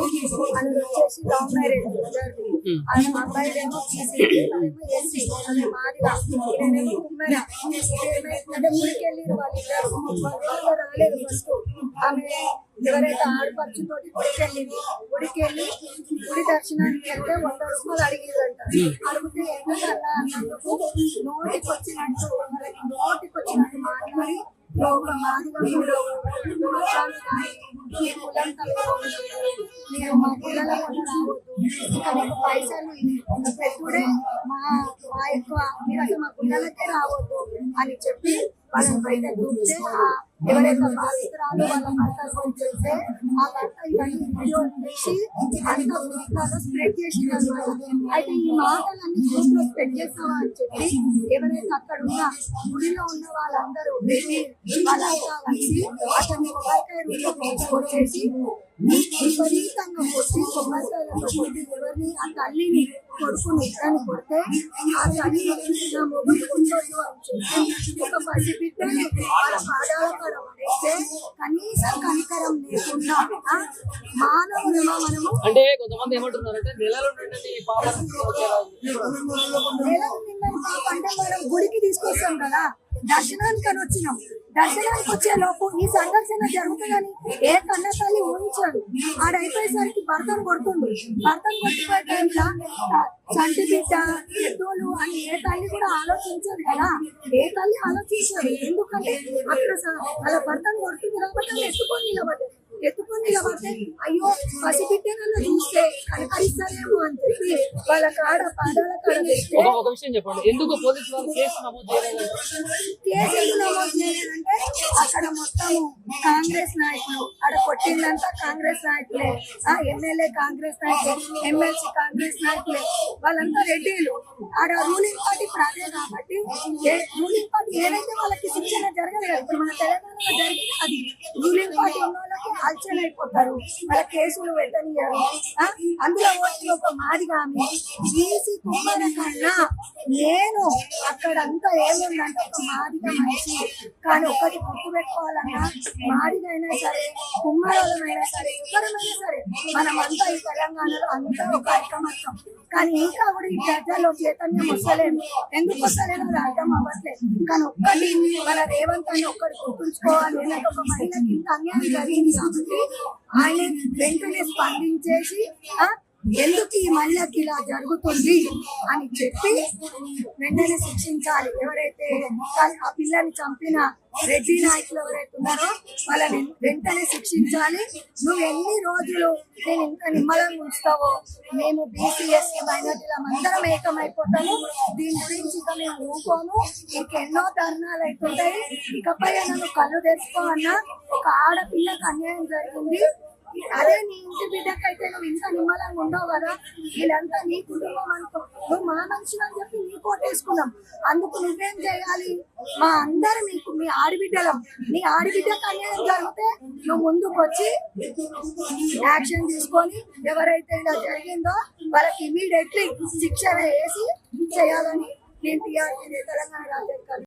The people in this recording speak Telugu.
వచ్చేసి లవ్ మ్యారేజ్ అబ్బాయిలేమో మాదిగా కుమ్మర అంటే గుడికెళ్ళి వాళ్ళిద్దరు రాలేదు ఫస్ట్ ఆమె ఎవరైతే ఆడపడుచుతోటి గుడికెళ్ళి గుడి దర్శనానికి వెళ్తే 100 రూపాయలు అడిగేదంట. అడిగితే ఎందుకన్నా అన్నందుకు నోటికొచ్చినట్టు మాట్లాడి ఒక మాదిగా మీరు కులం మీరు మా పిల్లల వల్ల రావద్దు, ఇంకా పైసలు పెట్టుడే మా ఎక్కువ మీరు అసలు మా పిల్లలకే రావద్దు అని చెప్పి వాళ్ళని బయట చూస్తే ఎవరైతే బాధితురాలు వాళ్ళ భర్త చేస్తే ఆ భర్త ఇవన్నీ వీడియో తీసి అంత గ్రూప్లలో స్ప్రెడ్ చేసినారు. అయితే ఈ మాటలన్నీ గ్రూప్ లో స్ప్రెడ్ చేస్తావా అని చెప్పి ఎవరైతే అక్కడ ఉన్న గుడిలో ఉన్న వాళ్ళందరూ వెళ్ళి వాళ్ళంతా కలిసి అతన్ని కొబ్బరికాయ రూపంలో తీసుకొచ్చేసి విపరీతంగా కొట్టి కొబ్బరికాయలతో కొట్టి ఎవరిని ఆ తల్లిని కొడుకుని ఇద్దరిని కొడితే ఆ తల్లి నా మొగుడు ఉండొద్దు అని చెప్పి ఒక పసిబిడ్డని వాళ్ళ పాదాల కాడ పడేస్తే కనీసం కనికరం లేకుండా మానవులమా మనము అంటే కొంతమంది ఏమంటున్నారంటే నెలలు నిండని పాప అంటే మనం గుడికి తీసుకొస్తాం కదా, దర్శనానికి అని వచ్చినాం. దర్శనానికి వచ్చే లోపు ఈ సంఘర్షణ జరుగుతుందని ఏ కన్న తల్లి ఊహించాడు. ఆడైపోయేసరికి భర్తను కొడుతుండు. భర్తను కొట్టిపోయే టైంలో చంటి బిడ్డ ఎద్దులు అని ఏ తల్లి కూడా ఆలోచించదు కదా. ఏ తల్లి ఆలోచించారు? ఎందుకంటే అక్కడ వాళ్ళ భర్తను కొడుతుంది కాబట్టి ఎత్తుకొని నిలబడితే అయ్యో పసిబిడ్డనన్నా చూస్తే కనకరిస్తారేమో అని చెప్పి వాళ్ళ కాడ పాదాల కాడ ఒక విషయం చెప్పండి, ఎందుకు పోలీసు వాళ్ళు కేసు నమోదు చేయలేదంటే అక్కడ మొత్తము కాంగ్రెస్ నాయకులు, ఆడ కొట్టిందంతా కాంగ్రెస్ నాయకులే, ఎమ్మెల్యే కాంగ్రెస్ నాయకులు, ఎమ్మెల్సీ కాంగ్రెస్ నాయకులే, వాళ్ళంతా రెడ్డిలు. ఆడ రూలింగ్ పార్టీ ఇప్పుడు అదే కాబట్టి రూలింగ్ పార్టీ ఏదైతే వాళ్ళకి శిక్షణ జరగదు కదా. ఇప్పుడు మన తెలంగాణలో జరిగింది అది. రూలింగ్ పార్టీ ఉన్న వాళ్ళకి అల్చల్ అయిపోతారు, వాళ్ళ కేసులు పెట్టనియారు. అందులో ఒక మాదిగా బీసీ కుమార కన్నా నేను అక్కడంతా ఏముందంటే ఒక మాదిగా మనిషి. కానీ ఒకటి గుర్తు పెట్టుకోవాలన్నా, మాదిగైనా సరే కుమ్మరోళమైనా సరే ఎవరమైనా సరే మనమంతా ఈ తెలంగాణలో అంతా ఒక ఐకమత్యం. కానీ ఇంకా కూడా ఈ ప్రజల్లో చైతన్యం వస్తలేదు. ఎందుకు వస్తలేదు అది అర్థం అవ్వట్లేదు. కానీ ఒక్కటి మన రేవంత్ అని ఒక్కటి గుర్తుంచుకోవాలి. ఎందుకంటే ఒక మహిళకి ఇంత అన్యాయం జరిగింది కాబట్టి ఆయన వెంటనే స్పందించేసి ఎందుకు ఈ మహిళకి ఇలా జరుగుతుంది అని చెప్పి వెంటనే శిక్షించాలి. ఎవరైతే ఆ పిల్లని చంపిన రెడ్డి నాయకులు ఎవరైతే ఉన్నారో వాళ్ళని వెంటనే శిక్షించాలి. నువ్వు ఎన్ని రోజులు నేను ఇంకా నిమ్మలంగా ఉంచుతావో మేము బీసీఎస్సీ మైనార్టీలం అందరం ఏకమైపోతాము. దీని గురించి ఇక మేము ఊకోము. ఇంకెన్నో ధర్నాలు అవుతుంటాయి. ఇకపై నన్ను కళ్ళు తెచ్చుకో అన్నా, ఒక ఆడపిల్లకి అన్యాయం జరిగింది. అదే నీ ఇంటి బిడ్డకైతే నువ్వు ఇంత నిమ్మలంగా ఉండవు కదా. వీళ్ళంతా నీ కుటుంబం అనుకో, నువ్వు మా మనిషిని అని చెప్పి నీ కోటేసుకున్నాం. అందుకు నువ్వేం చేయాలి? మా అందరం మీ ఆడబిడ్డలం. నీ ఆడబిడ్డకు అన్యాయం జరిగితే నువ్వు ముందుకు వచ్చి యాక్షన్ తీసుకొని ఎవరైతే ఇలా జరిగిందో వాళ్ళకి ఇమీడియట్లీ శిక్షణ వేసి చేయాలని నేను టీఆర్పీ తెలంగాణ రాజ్యాంగ